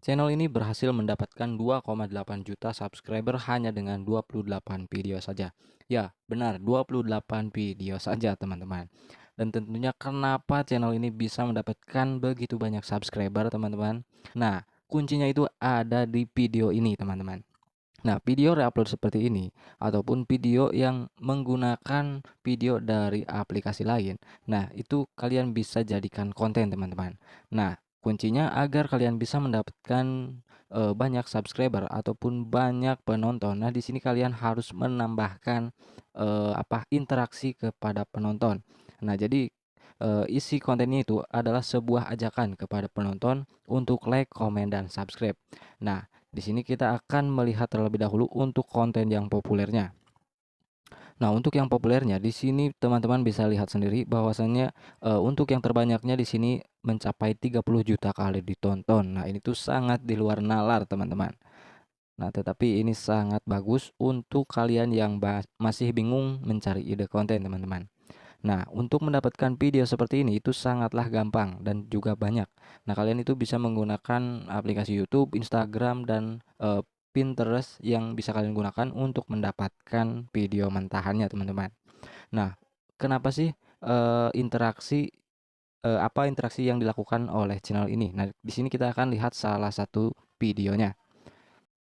Channel ini berhasil mendapatkan 2,8 juta subscriber hanya dengan 28 video saja. Ya, benar, 28 video saja, teman-teman. Dan tentunya kenapa channel ini bisa mendapatkan begitu banyak subscriber, teman-teman? Nah, kuncinya itu ada di video ini, teman-teman. Nah, video reupload seperti ini ataupun video yang menggunakan video dari aplikasi lain. Nah, itu kalian bisa jadikan konten, teman-teman. Nah, kuncinya agar kalian bisa mendapatkan banyak subscriber ataupun banyak penonton. Nah, di sini kalian harus menambahkan interaksi kepada penonton. Nah, jadi isi kontennya itu adalah sebuah ajakan kepada penonton untuk like, komen, dan subscribe. Nah, di sini kita akan melihat terlebih dahulu untuk konten yang populernya. Nah, untuk yang populernya di sini teman-teman bisa lihat sendiri bahwasannya untuk yang terbanyaknya di sini mencapai 30 juta kali ditonton. Nah, ini tuh sangat di luar nalar, teman-teman. Nah, tetapi ini sangat bagus untuk kalian yang masih bingung mencari ide konten, teman-teman. Nah, untuk mendapatkan video seperti ini itu sangatlah gampang dan juga banyak. Nah, kalian itu bisa menggunakan aplikasi YouTube, Instagram, dan Pinterest yang bisa kalian gunakan untuk mendapatkan video mentahannya, teman-teman. Nah, kenapa sih interaksi yang dilakukan oleh channel ini? Nah, di sini kita akan lihat salah satu videonya.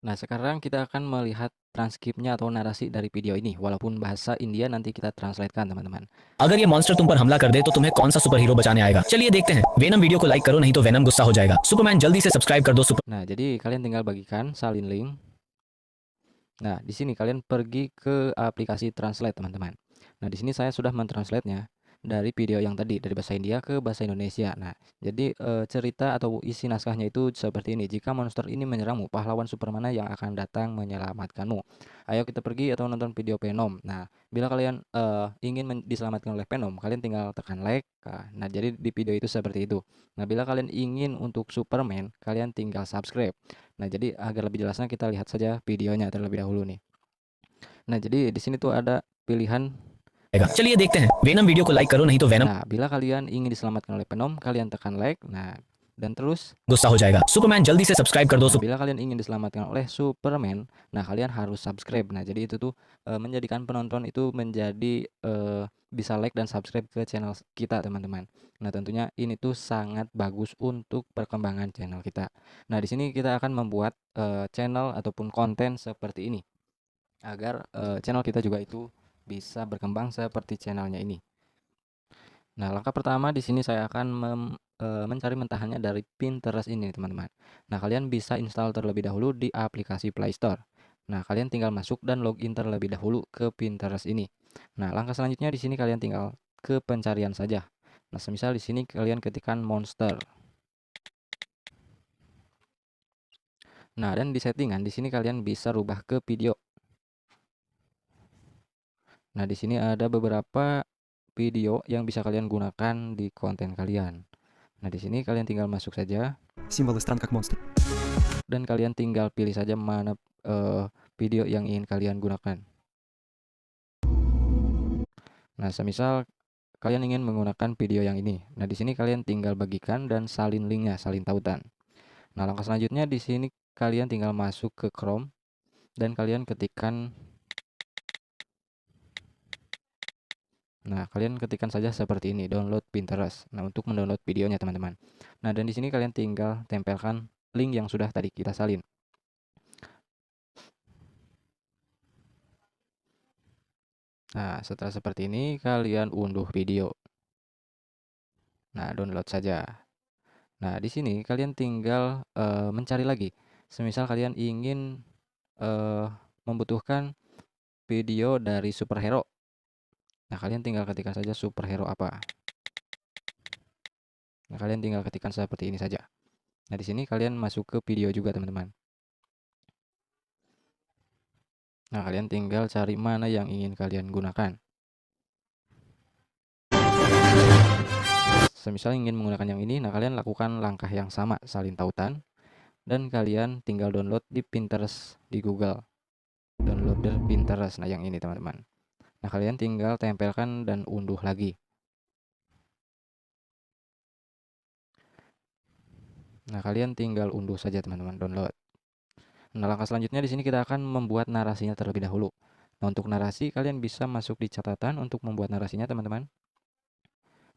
Nah, sekarang kita akan melihat transkripnya atau narasi dari video ini. Walaupun bahasa India nanti kita translatekan, teman-teman. अगर ये मॉन्स्टर तुम पर हमला कर दे तो तुम्हें कौन सा सुपर हीरो बचाने आएगा? चलिए देखते हैं। वेनम वीडियो को लाइक करो नहीं तो वेनम गुस्सा हो जाएगा। सुपरमैन जल्दी से सब्सक्राइब कर दो super. Nah, jadi kalian tinggal bagikan, salin link. Nah, di sini kalian pergi ke aplikasi Translate, teman-teman. Nah, di sini saya sudah mentranslate-nya dari video yang tadi dari bahasa India ke bahasa Indonesia. Nah, jadi cerita atau isi naskahnya itu seperti ini. Jika monster ini menyerangmu, pahlawan Supermana yang akan datang menyelamatkanmu. Ayo kita pergi atau nonton video Venom. Nah, bila kalian ingin diselamatkan oleh Venom, kalian tinggal tekan like. Nah, jadi di video itu seperti itu. Nah, bila kalian ingin untuk Superman, kalian tinggal subscribe. Nah, jadi agar lebih jelasnya kita lihat saja videonya terlebih dahulu nih. Nah, jadi di sini tuh ada pilihan. चलिए देखते हैं। Venom video को लाइक करो नहीं तो venom Nah, bila kalian ingin diselamatkan oleh Venom, kalian tekan like. Nah, dan terus. गुस्सा हो जाएगा। सुपरमैन जल्दी से सब्सक्राइब कर दो Nah, super. bila kalian ingin diselamatkan oleh Superman, nah kalian harus subscribe. Nah, jadi itu tuh menjadikan penonton itu menjadi bisa like dan subscribe ke channel kita, teman-teman. Nah, tentunya ini tuh sangat bagus untuk perkembangan channel kita. Nah, di sini kita akan membuat channel ataupun konten seperti ini agar channel kita juga itu bisa berkembang seperti channelnya ini. Nah, langkah pertama di sini saya akan mencari mentahannya dari Pinterest ini, teman-teman. Nah, kalian bisa install terlebih dahulu di aplikasi Play Store. Nah, kalian tinggal masuk dan login terlebih dahulu ke Pinterest ini. Nah, langkah selanjutnya di sini kalian tinggal ke pencarian saja. Nah, semisal di sini kalian ketikkan monster. Nah, dan di settingan di sini kalian bisa rubah ke video. Nah, di sini ada beberapa video yang bisa kalian gunakan di konten kalian. Nah, di sini kalian tinggal masuk saja. Символы стран как монстр. Dan kalian tinggal pilih saja mana video yang ingin kalian gunakan. Nah, semisal kalian ingin menggunakan video yang ini. Nah, di sini kalian tinggal bagikan dan salin linknya, salin tautan. Nah, langkah selanjutnya di sini kalian tinggal masuk ke Chrome dan kalian ketikkan. Nah, kalian ketikkan saja seperti ini, download Pinterest. Nah, untuk mendownload videonya, teman-teman. Nah, dan di sini kalian tinggal tempelkan link yang sudah tadi kita salin. Nah, setelah seperti ini kalian unduh video. Nah, download saja. Nah, di sini kalian tinggal mencari lagi. Semisal kalian ingin membutuhkan video dari superhero. Nah, kalian tinggal ketikkan saja superhero apa. Nah, kalian tinggal ketikkan seperti ini saja. Nah, di sini kalian masuk ke video juga, teman-teman. Nah, kalian tinggal cari mana yang ingin kalian gunakan. Semisal ingin menggunakan yang ini, nah kalian lakukan langkah yang sama, salin tautan. Dan kalian tinggal download di Pinterest di Google. Downloader Pinterest. Nah, yang ini, teman-teman. Nah, kalian tinggal tempelkan dan unduh lagi. Nah, kalian tinggal unduh saja teman-teman, download. Nah, langkah selanjutnya di sini kita akan membuat narasinya terlebih dahulu. Nah, untuk narasi kalian bisa masuk di catatan untuk membuat narasinya teman-teman.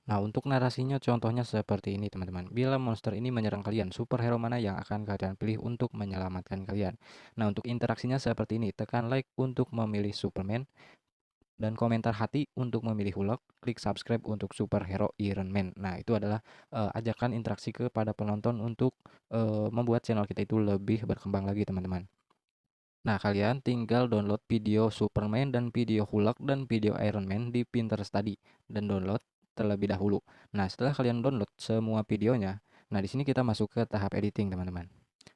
Nah, untuk narasinya contohnya seperti ini teman-teman. Bila monster ini menyerang kalian, superhero mana yang akan kalian pilih untuk menyelamatkan kalian? Nah, untuk interaksinya seperti ini. Tekan like untuk memilih Superman dan komentar hati untuk memilih Hulk, klik subscribe untuk superhero Iron Man. Nah, itu adalah ajakan interaksi kepada penonton untuk membuat channel kita itu lebih berkembang lagi teman-teman. Nah, kalian tinggal download video Superman dan video Hulk dan video Iron Man di Pinterest tadi dan download terlebih dahulu. Nah, setelah kalian download semua videonya, nah di sini kita masuk ke tahap editing, teman-teman.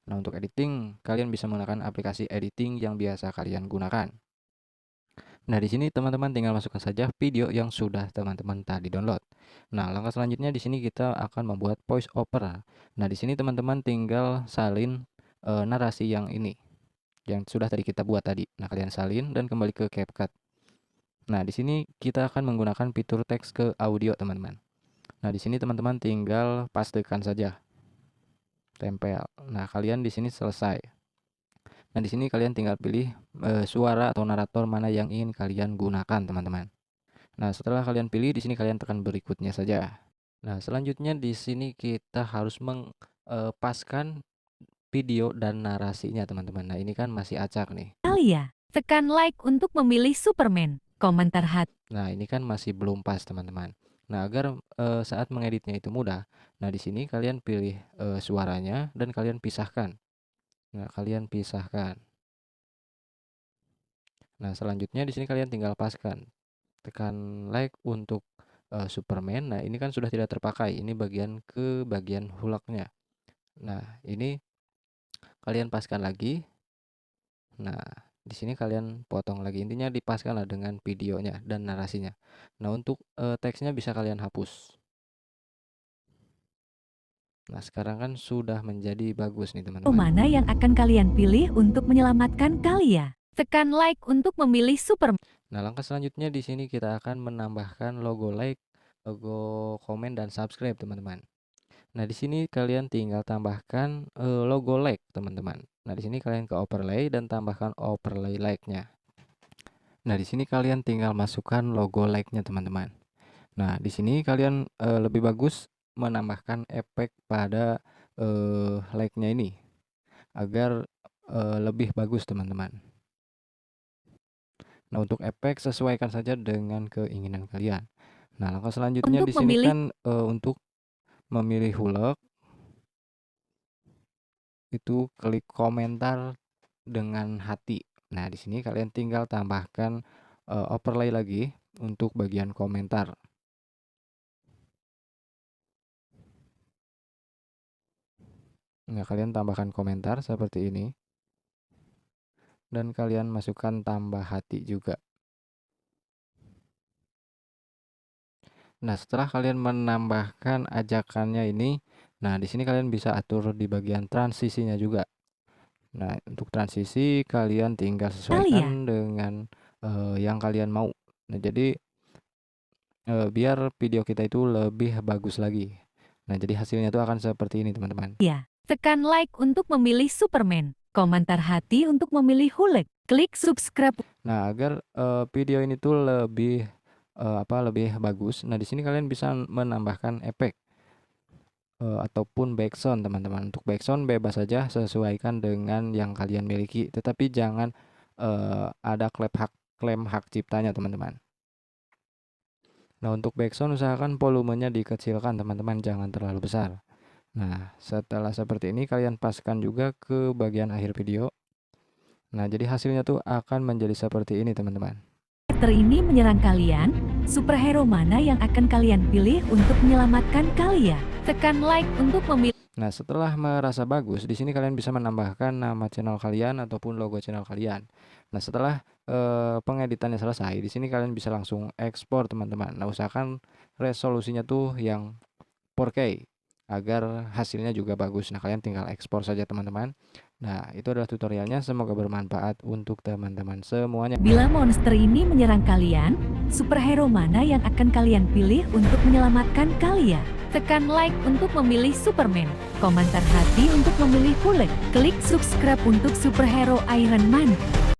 Nah, untuk editing, kalian bisa menggunakan aplikasi editing yang biasa kalian gunakan. Nah, di sini teman-teman tinggal masukkan saja video yang sudah teman-teman tadi download. Nah, langkah selanjutnya di sini kita akan membuat voice over. Nah, di sini teman-teman tinggal salin narasi yang ini yang sudah tadi kita buat tadi. Nah, kalian salin dan kembali ke CapCut. Nah, di sini kita akan menggunakan fitur teks ke audio, teman-teman. Nah, di sini teman-teman tinggal pastekan saja. Tempel. Nah, kalian di sini selesai. Nah, di sini kalian tinggal pilih suara atau narator mana yang ingin kalian gunakan, teman-teman. Nah, setelah kalian pilih, di sini kalian tekan berikutnya saja. Nah, selanjutnya di sini kita harus mengpaskan video dan narasinya, teman-teman. Nah, ini kan masih acak nih. Alia, tekan like untuk memilih Superman. Komentar hati. Nah, ini kan masih belum pas, teman-teman. Nah, agar saat mengeditnya itu mudah, nah di sini kalian pilih suaranya dan kalian pisahkan. Nah, kalian pisahkan. Nah, selanjutnya di sini kalian tinggal paskan. Tekan like untuk Superman. Nah, ini kan sudah tidak terpakai. Ini bagian ke bagian Hulknya. Nah, ini kalian paskan lagi. Nah, di sini kalian potong lagi. Intinya dipaskanlah dengan videonya dan narasinya. Nah, untuk teksnya bisa kalian hapus. Nah, sekarang kan sudah menjadi bagus nih, teman-teman. Mana yang akan kalian pilih untuk menyelamatkan Kalia? Tekan like untuk memilih Superman. Nah, langkah selanjutnya di sini kita akan menambahkan logo like, logo komen dan subscribe, teman-teman. Nah, di sini kalian tinggal tambahkan logo like, teman-teman. Nah, di sini kalian ke overlay dan tambahkan overlay like-nya. Nah, di sini kalian tinggal masukkan logo like-nya, teman-teman. Nah, di sini kalian lebih bagus menambahkan efek pada like-nya ini agar lebih bagus, teman-teman. Nah, untuk efek sesuaikan saja dengan keinginan kalian. Nah, langkah selanjutnya Untuk di sini memilih kan untuk memilih Hulk itu klik komentar dengan hati. Nah, di sini kalian tinggal tambahkan overlay lagi untuk bagian komentar. Nah, kalian tambahkan komentar seperti ini. Dan kalian masukkan tambah hati juga. Nah, setelah kalian menambahkan ajakannya ini, nah di sini kalian bisa atur di bagian transisinya juga. Nah, untuk transisi kalian tinggal sesuaikan dengan yang kalian mau. Nah, jadi biar video kita itu lebih bagus lagi. Nah, jadi hasilnya itu akan seperti ini, teman-teman. ya. Tekan like untuk memilih Superman. Komentar hati untuk memilih Hulk. Klik subscribe. Nah, agar video ini tuh lebih lebih bagus. Nah, di sini kalian bisa menambahkan efek ataupun backsound, teman-teman. Untuk backsound bebas saja, sesuaikan dengan yang kalian miliki, tetapi jangan ada klaim hak ciptanya, teman-teman. Nah, untuk backsound usahakan volumenya dikecilkan, teman-teman, jangan terlalu besar. Nah, setelah seperti ini kalian paskan juga ke bagian akhir video. Nah, jadi hasilnya tuh akan menjadi seperti ini, teman-teman. Karakter ini menyerang kalian. Superhero mana yang akan kalian pilih untuk menyelamatkan Kalia? Tekan like untuk memilih. Nah, setelah merasa bagus, di sini kalian bisa menambahkan nama channel kalian ataupun logo channel kalian. Nah, setelah pengeditannya selesai, di sini kalian bisa langsung ekspor, teman-teman. Nah, usahakan resolusinya tuh yang 4K agar hasilnya juga bagus. Nah, kalian tinggal ekspor saja, teman-teman. Nah, itu adalah tutorialnya. Semoga bermanfaat untuk teman-teman semuanya. Bila monster ini menyerang kalian, superhero mana yang akan kalian pilih untuk menyelamatkan Kalia? Tekan like untuk memilih Superman, komentar hati untuk memilih Hulk, klik subscribe untuk superhero Iron Man.